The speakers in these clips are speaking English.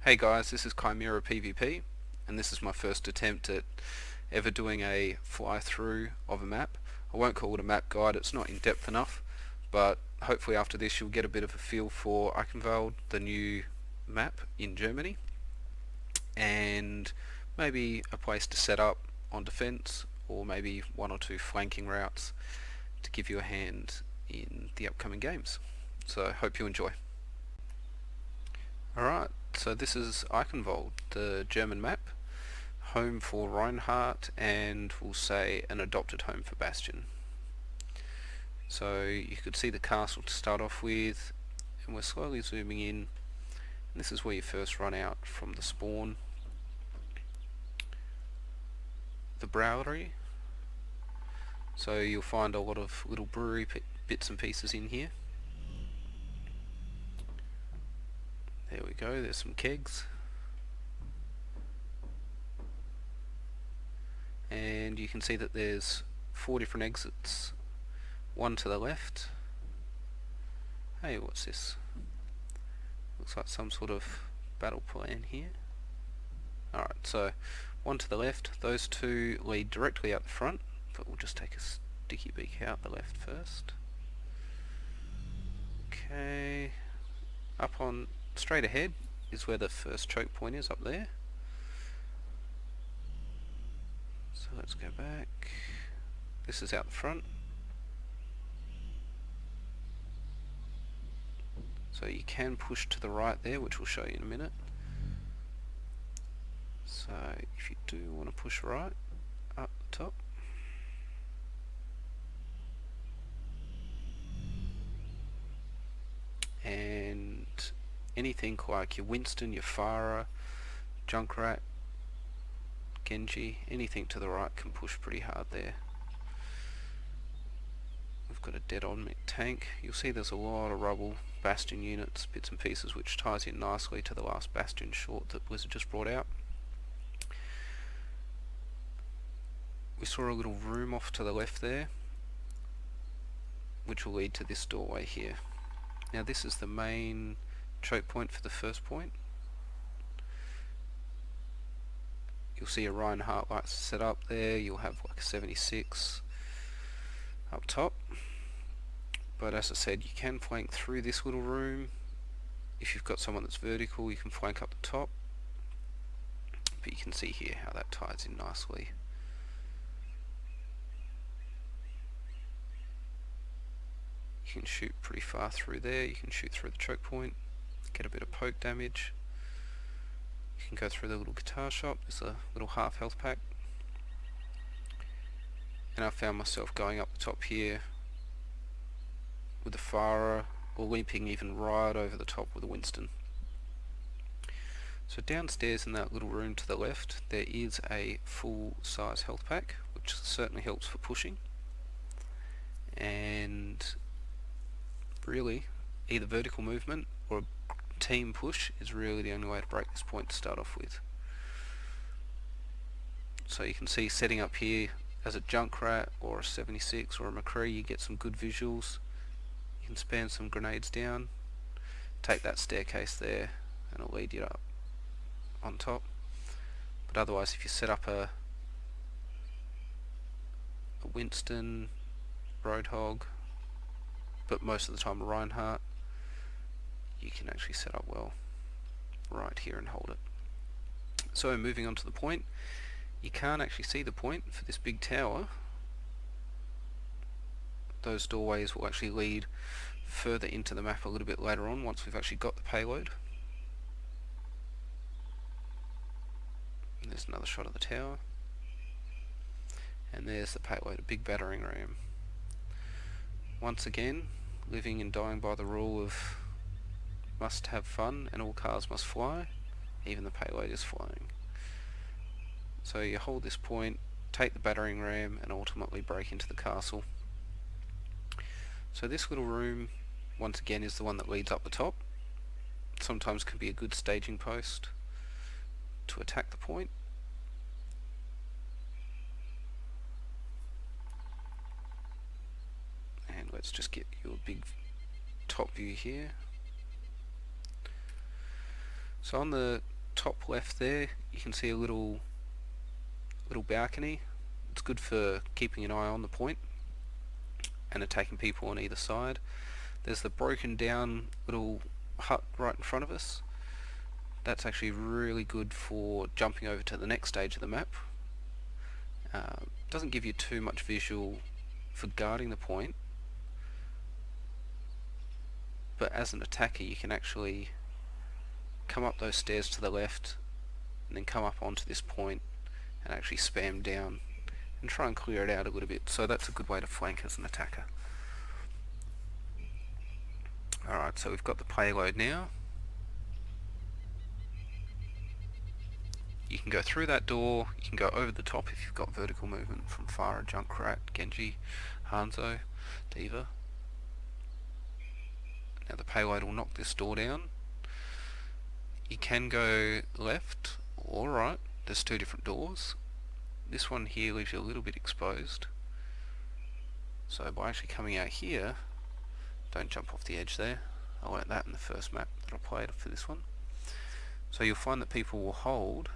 Hey guys, this is Chimera PvP, and this is my first attempt at ever doing a fly-through of a map. I won't call it a map guide, it's not in-depth enough, but hopefully after this you'll get a bit of a feel for Eichenwalde, the new map in Germany, and maybe a place to set up on defense, or maybe one or two flanking routes to give you a hand in the upcoming games. So hope you enjoy. Alright, so this is Eichenwalde, the German map, home for Reinhardt, and we'll say an adopted home for Bastion. So you could see the castle to start off with, and we're slowly zooming in, and this is where you first run out from the spawn. The brewery, so you'll find a lot of little brewery bits and pieces in here. There we go, there's some kegs. And you can see that there's 4 different exits. One to the left. Hey, what's this? Looks like some sort of battle plan here. Alright, so one to the left. Those two lead directly out the front, but we'll just take a sticky beak out the left first. Okay. Up on straight ahead is where the first choke point is, up there. So let's go back. This is out the front. So you can push to the right there, which we'll show you in a minute. So if you do want to push right, up the top. And anything like your Winston, your Farah, Junkrat, Genji, anything to the right can push pretty hard there. We've got a dead-on tank. You'll see there's a lot of rubble, Bastion units, bits and pieces, which ties in nicely to the last Bastion short that Blizzard just brought out. We saw a little room off to the left there, which will lead to this doorway here. Now this is the main choke point for the first point. You'll see a Reinhardt lights set up there, you'll have like a 76 up top. But as I said, you can flank through this little room. If you've got someone that's vertical, you can flank up the top. But you can see here how that ties in nicely. You can shoot pretty far through there, you can shoot through the choke point, get a bit of poke damage. You can go through the little guitar shop, there's a little half health pack. And I found myself going up the top here with a Farah, or leaping even right over the top with a Winston. So downstairs in that little room to the left, there is a full size health pack, which certainly helps for pushing. And really, either vertical movement or a team push is really the only way to break this point to start off with. So you can see setting up here as a Junkrat or a 76 or a McCree, you get some good visuals. You can spam some grenades down, take that staircase there, and it'll lead you up on top. But otherwise, if you set up a Winston, Roadhog, but most of the time a Reinhardt, you can actually set up well right here and hold it. So moving on to the point, you can't actually see the point for this big tower. Those doorways will actually lead further into the map a little bit later on once we've actually got the payload. And there's another shot of the tower. And there's the payload, a big battering ram. Once again, living and dying by the rule of must have fun and all cars must fly, even the payload is flying. So you hold this point, take the battering ram, and ultimately break into the castle. So this little room, once again, is the one that leads up the top. Sometimes can be a good staging post to attack the point. And let's just get you a big top view here. So on the top left there, you can see a little balcony. It's good for keeping an eye on the point and attacking people on either side. There's the broken down little hut right in front of us. That's actually really good for jumping over to the next stage of the map. Doesn't give you too much visual for guarding the point, but as an attacker you can actually come up those stairs to the left and then come up onto this point and actually spam down and try and clear it out a little bit. So that's a good way to flank as an attacker. Alright, so we've got the payload now. You can go through that door, you can go over the top if you've got vertical movement from Pharah, Junkrat, Genji, Hanzo, D.Va. Now the payload will knock this door down. You can go left or right, there's two different doors. This one here leaves you a little bit exposed. So by actually coming out here, don't jump off the edge there. I learnt that in the first map that I played for this one. So you'll find that people will hold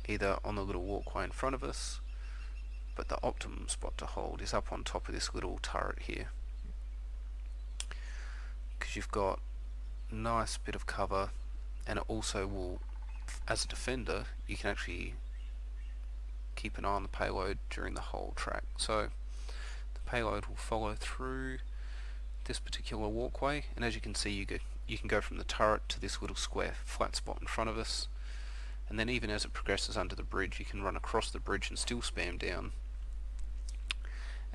either on the little walkway in front of us, but the optimum spot to hold is up on top of this little turret here, because you've got a nice bit of cover, and it also will, as a defender, you can actually keep an eye on the payload during the whole track. So the payload will follow through this particular walkway, and as you can see you can go from the turret to this little square flat spot in front of us, and then even as it progresses under the bridge you can run across the bridge and still spam down,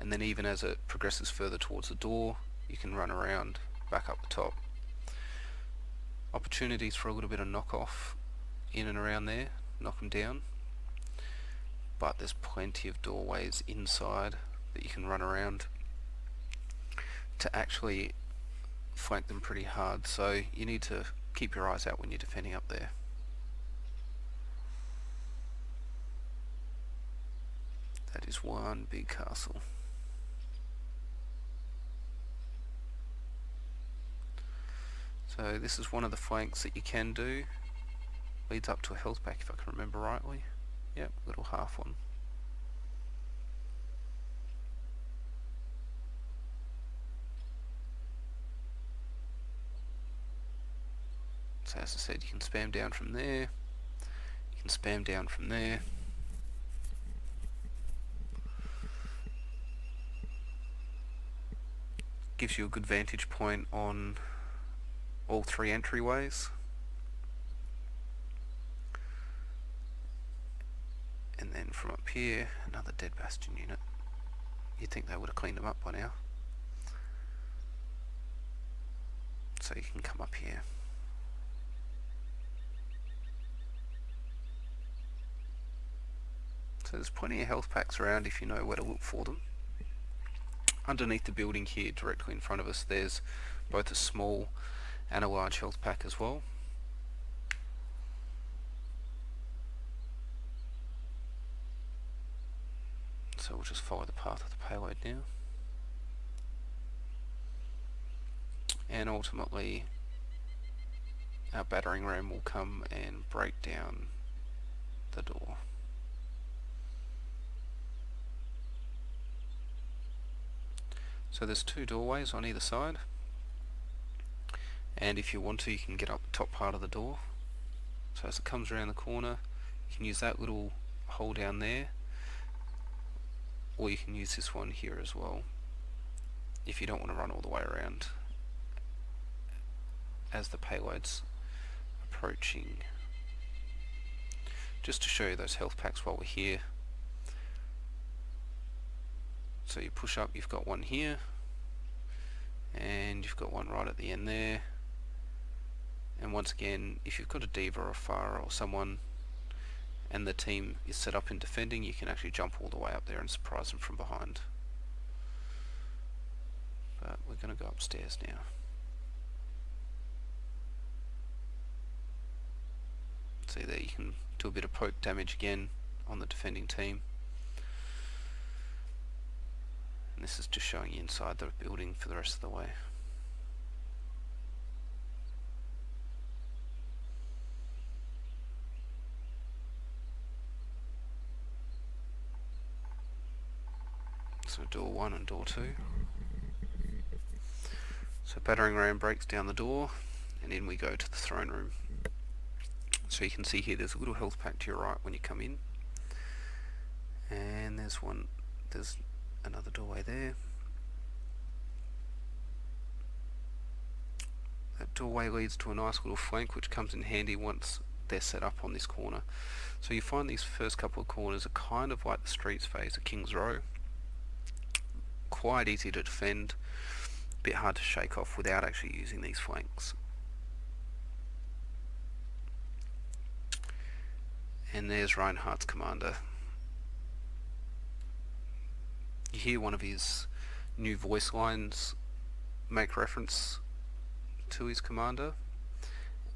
and then even as it progresses further towards the door you can run around back up the top. Opportunities for a little bit of knock off in and around there, knock them down, but there's plenty of doorways inside that you can run around to actually flank them pretty hard, so you need to keep your eyes out when you're defending up there. That is one big castle. So this is one of the flanks that you can do. Leads up to a health pack if I can remember rightly. Yep, little half one. So as I said, you can spam down from there, you can spam down from there. Gives you a good vantage point on all three entryways. And then from up here, another dead bastion unit. You'd think they would have cleaned them up by now. So you can come up here. So there's plenty of health packs around if you know where to look for them. Underneath the building here, directly in front of us, there's both a small and a large health pack as well. So we'll just follow the path of the payload now. And ultimately, our battering ram will come and break down the door. So there's two doorways on either side, and if you want to you can get up the top part of the door. So as it comes around the corner you can use that little hole down there, or you can use this one here as well if you don't want to run all the way around as the payload's approaching. Just to show you those health packs while we're here. So you push up, you've got one here, and you've got one right at the end there. And once again, if you've got a D.Va or a Pharah or someone and the team is set up in defending, you can actually jump all the way up there and surprise them from behind. But we're going to go upstairs now. See there, you can do a bit of poke damage again on the defending team. And this is just showing you inside the building for the rest of the way. So door 1 and door 2. So battering ram breaks down the door, and in we go to the throne room. So you can see here there's a little health pack to your right when you come in, and there's another doorway there. That doorway leads to a nice little flank which comes in handy once they're set up on this corner. So you find these first couple of corners are kind of like the streets phase of King's Row. Quite easy to defend, a bit hard to shake off without actually using these flanks. And there's Reinhardt's commander. You hear one of his new voice lines make reference to his commander,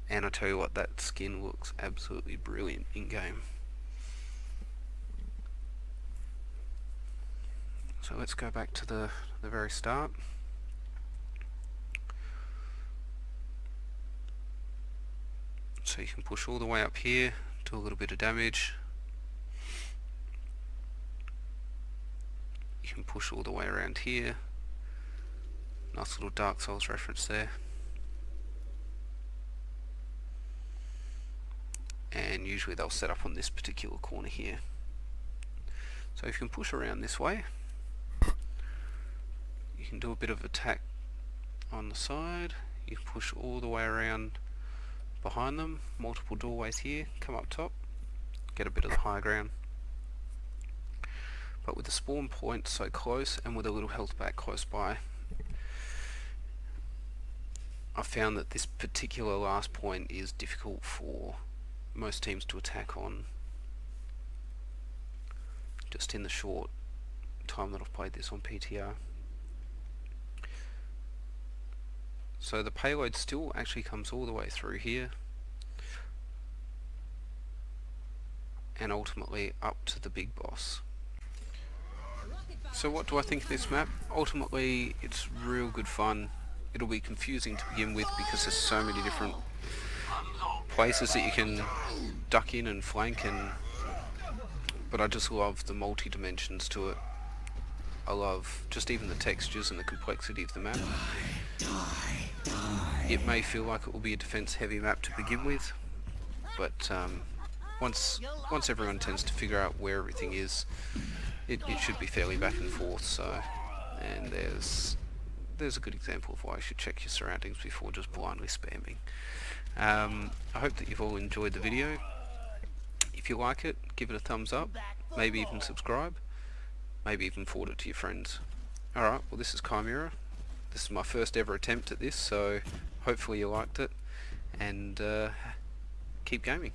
and I tell you what, that skin looks absolutely brilliant in game. So let's go back to the very start. So you can push all the way up here, do a little bit of damage. You can push all the way around here. Nice little Dark Souls reference there. And usually they'll set up on this particular corner here. So if you can push around this way, you can do a bit of attack on the side. You can push all the way around behind them, multiple doorways here, come up top, get a bit of the high ground. But with the spawn point so close and with a little health back close by, I found that this particular last point is difficult for most teams to attack on, just in the short time that I've played this on PTR. So the payload still actually comes all the way through here and ultimately up to the big boss. So what do I think of this map? Ultimately it's real good fun. It'll be confusing to begin with because there's so many different places that you can duck in and flank, but I just love the multi-dimensions to it. I love just even the textures and the complexity of the map. It may feel like it will be a defense heavy map to begin with, but once everyone tends to figure out where everything is, it should be fairly back and forth. So, and there's a good example of why you should check your surroundings before just blindly spamming. I hope that you've all enjoyed the video. If you like it, give it a thumbs up, maybe even subscribe, maybe even forward it to your friends. Alright, well this is Chimera. This is my first ever attempt at this, so hopefully you liked it, and keep gaming.